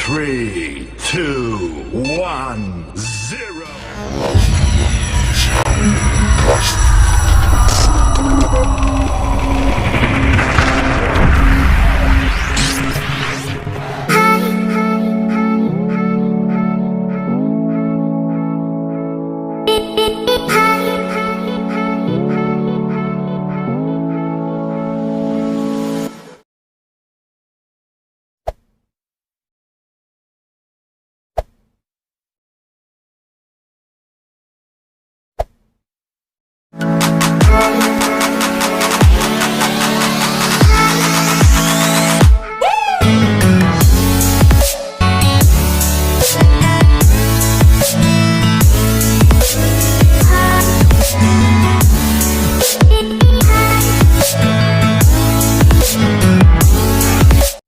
3, 2, 1, 0.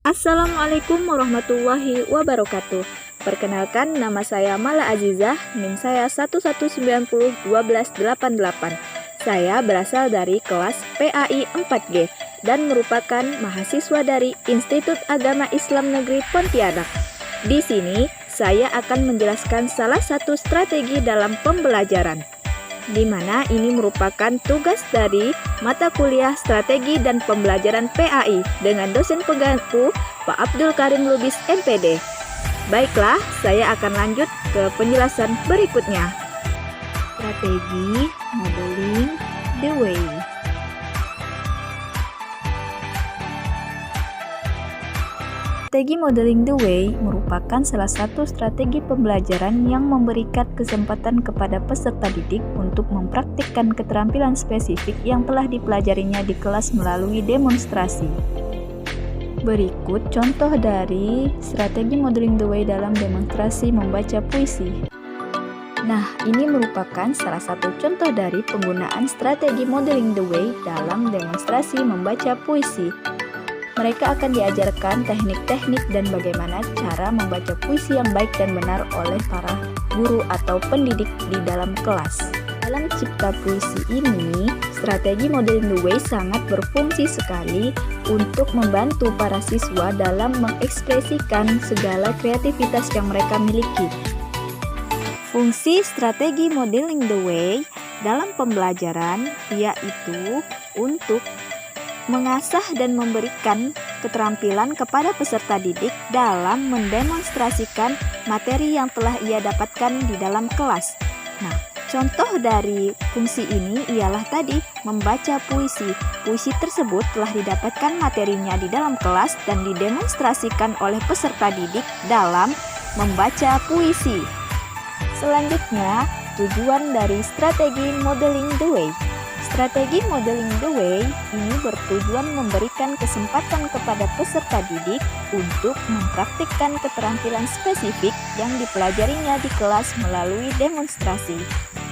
Assalamualaikum warahmatullahi wabarakatuh. Perkenalkan, nama saya Mala Azizah, NIM saya 11901288. Saya berasal dari kelas PAI 4G dan merupakan mahasiswa dari Institut Agama Islam Negeri Pontianak. Di sini, saya akan menjelaskan salah satu strategi dalam pembelajaran, di mana ini merupakan tugas dari mata kuliah Strategi dan Pembelajaran PAI dengan dosen pengganti Pak Abdul Karim Lubis MPD. Baiklah, saya akan lanjut ke penjelasan berikutnya. Strategi modeling the way. Strategi modeling the way merupakan salah satu strategi pembelajaran yang memberikan kesempatan kepada peserta didik untuk mempraktikkan keterampilan spesifik yang telah dipelajarinya di kelas melalui demonstrasi. Berikut contoh dari strategi modeling the way dalam demonstrasi membaca puisi. Nah, ini merupakan salah satu contoh dari penggunaan strategi modeling the way dalam demonstrasi membaca puisi. Mereka akan diajarkan teknik-teknik dan bagaimana cara membaca puisi yang baik dan benar oleh para guru atau pendidik di dalam kelas. Dalam cipta puisi ini, strategi modeling the way sangat berfungsi sekali untuk membantu para siswa dalam mengekspresikan segala kreativitas yang mereka miliki. Fungsi strategi modeling the way dalam pembelajaran yaitu untuk mengasah dan memberikan keterampilan kepada peserta didik dalam mendemonstrasikan materi yang telah ia dapatkan di dalam kelas. Nah, contoh dari fungsi ini ialah tadi membaca puisi. Puisi tersebut telah didapatkan materinya di dalam kelas dan didemonstrasikan oleh peserta didik dalam membaca puisi. Selanjutnya, tujuan dari strategi modeling the way. Strategi modeling the way ini bertujuan memberikan kesempatan kepada peserta didik untuk mempraktikkan keterampilan spesifik yang dipelajarinya di kelas melalui demonstrasi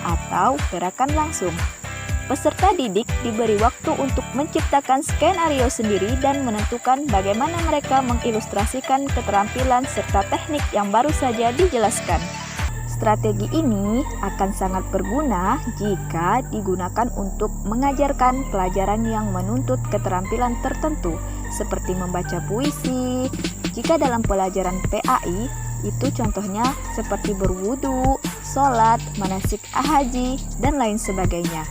atau gerakan langsung. Peserta didik diberi waktu untuk menciptakan skenario sendiri dan menentukan bagaimana mereka mengilustrasikan keterampilan serta teknik yang baru saja dijelaskan. Strategi ini akan sangat berguna jika digunakan untuk mengajarkan pelajaran yang menuntut keterampilan tertentu, seperti membaca puisi. Jika dalam pelajaran PAI, itu contohnya seperti berwudu, sholat, manasik haji, dan lain sebagainya.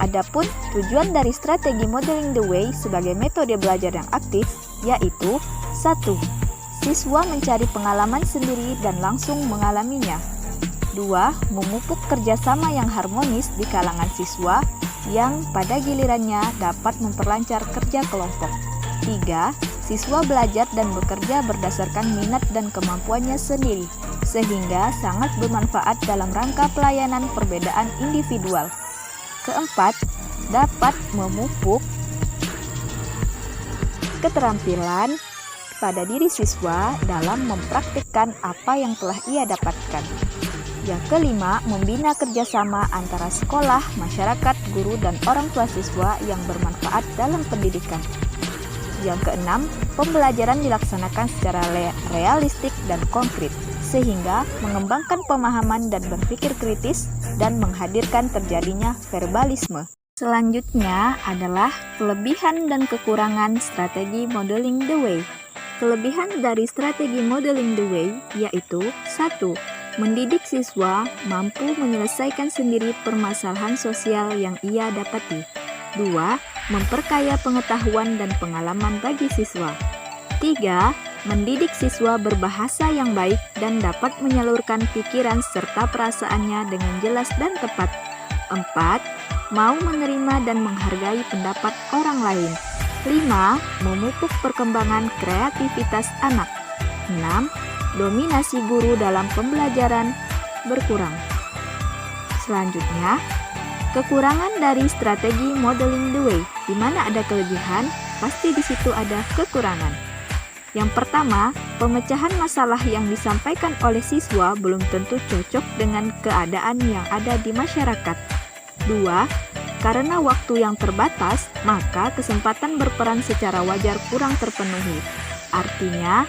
Adapun tujuan dari strategi modeling the way sebagai metode belajar yang aktif, yaitu 1. Siswa mencari pengalaman sendiri dan langsung mengalaminya. 2. Memupuk kerjasama yang harmonis di kalangan siswa yang pada gilirannya dapat memperlancar kerja kelompok. 3. Siswa belajar dan bekerja berdasarkan minat dan kemampuannya sendiri, sehingga sangat bermanfaat dalam rangka pelayanan perbedaan individual. 4. Dapat memupuk keterampilan pada diri siswa dalam mempraktikkan apa yang telah ia dapatkan. Yang 5, membina kerjasama antara sekolah, masyarakat, guru, dan orang tua siswa yang bermanfaat dalam pendidikan. Yang 6, pembelajaran dilaksanakan secara realistik dan konkret, sehingga mengembangkan pemahaman dan berpikir kritis dan menghadirkan terjadinya verbalisme. Selanjutnya adalah kelebihan dan kekurangan strategi modeling the way. Kelebihan dari strategi modeling the way yaitu 1. Mendidik siswa mampu menyelesaikan sendiri permasalahan sosial yang ia dapati. 2. Memperkaya pengetahuan dan pengalaman bagi siswa. 3. Mendidik siswa berbahasa yang baik dan dapat menyalurkan pikiran serta perasaannya dengan jelas dan tepat. 4. Mau menerima dan menghargai pendapat orang lain. 5. Memupuk perkembangan kreativitas anak. 6. Dominasi guru dalam pembelajaran berkurang. Selanjutnya, kekurangan dari strategi modeling the way. Di mana ada kelebihan, pasti di situ ada kekurangan. Yang pertama, pemecahan masalah yang disampaikan oleh siswa belum tentu cocok dengan keadaan yang ada di masyarakat. 2. Karena waktu yang terbatas, maka kesempatan berperan secara wajar kurang terpenuhi. Artinya,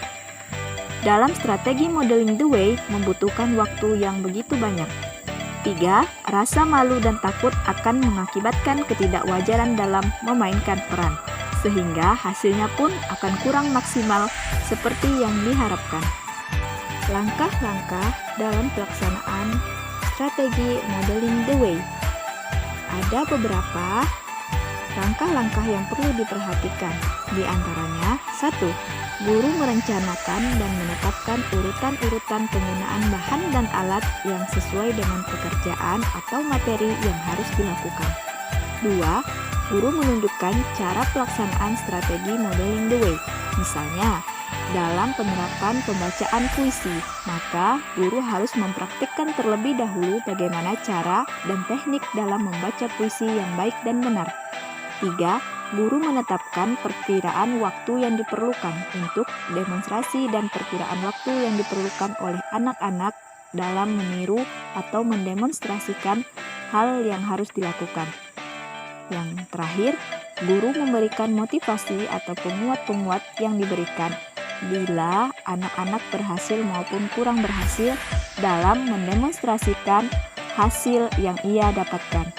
dalam strategi modeling the way membutuhkan waktu yang begitu banyak. 3. Rasa malu dan takut akan mengakibatkan ketidakwajaran dalam memainkan peran, sehingga hasilnya pun akan kurang maksimal seperti yang diharapkan. Langkah-langkah dalam pelaksanaan strategi modeling the way. Ada beberapa langkah-langkah yang perlu diperhatikan. Di antaranya, 1. Guru merencanakan dan menetapkan urutan-urutan penggunaan bahan dan alat yang sesuai dengan pekerjaan atau materi yang harus dilakukan. 2. Guru menunjukkan cara pelaksanaan strategi modeling the way. Misalnya, dalam penerapan pembacaan puisi, maka guru harus mempraktikkan terlebih dahulu bagaimana cara dan teknik dalam membaca puisi yang baik dan benar. 3. Guru menetapkan perkiraan waktu yang diperlukan untuk demonstrasi dan perkiraan waktu yang diperlukan oleh anak-anak dalam meniru atau mendemonstrasikan hal yang harus dilakukan. Yang terakhir, guru memberikan motivasi atau penguat-penguat yang diberikan bila anak-anak berhasil maupun kurang berhasil dalam mendemonstrasikan hasil yang ia dapatkan.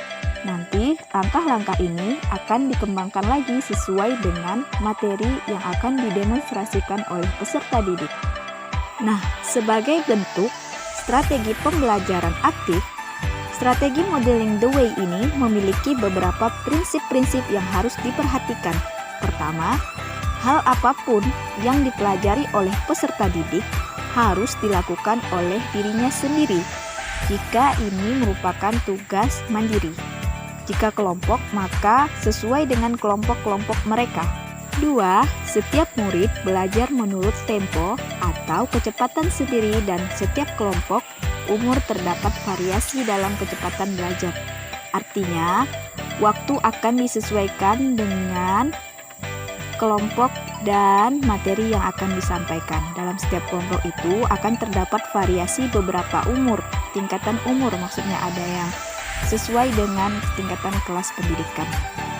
Nanti, langkah-langkah ini akan dikembangkan lagi sesuai dengan materi yang akan didemonstrasikan oleh peserta didik. Nah, sebagai bentuk strategi pembelajaran aktif, strategi modeling the way ini memiliki beberapa prinsip-prinsip yang harus diperhatikan. Pertama, hal apapun yang dipelajari oleh peserta didik harus dilakukan oleh dirinya sendiri jika ini merupakan tugas mandiri. Jika kelompok, maka sesuai dengan kelompok-kelompok mereka. 2. Setiap murid belajar menurut tempo atau kecepatan sendiri dan setiap kelompok umur terdapat variasi dalam kecepatan belajar. Artinya, waktu akan disesuaikan dengan kelompok dan materi yang akan disampaikan. Dalam setiap kelompok itu akan terdapat variasi beberapa umur, tingkatan umur maksudnya ada yang sesuai dengan tingkatan kelas pendidikan.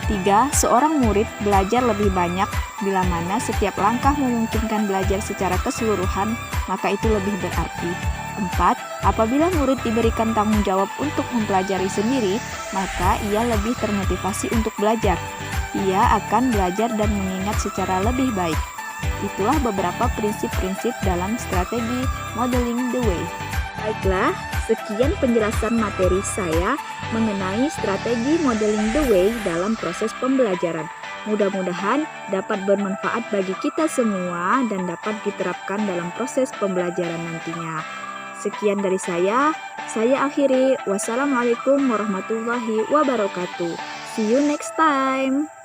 3. Seorang murid belajar lebih banyak bila mana setiap langkah memungkinkan belajar secara keseluruhan, maka itu lebih berarti. 4. Apabila murid diberikan tanggung jawab untuk mempelajari sendiri, maka ia lebih termotivasi untuk belajar. Ia akan belajar dan mengingat secara lebih baik. Itulah beberapa prinsip-prinsip dalam strategi modeling the way. Baiklah, sekian penjelasan materi saya mengenai strategi modeling the way dalam proses pembelajaran. Mudah-mudahan dapat bermanfaat bagi kita semua dan dapat diterapkan dalam proses pembelajaran nantinya. Sekian dari saya akhiri. Wassalamualaikum warahmatullahi wabarakatuh. See you next time.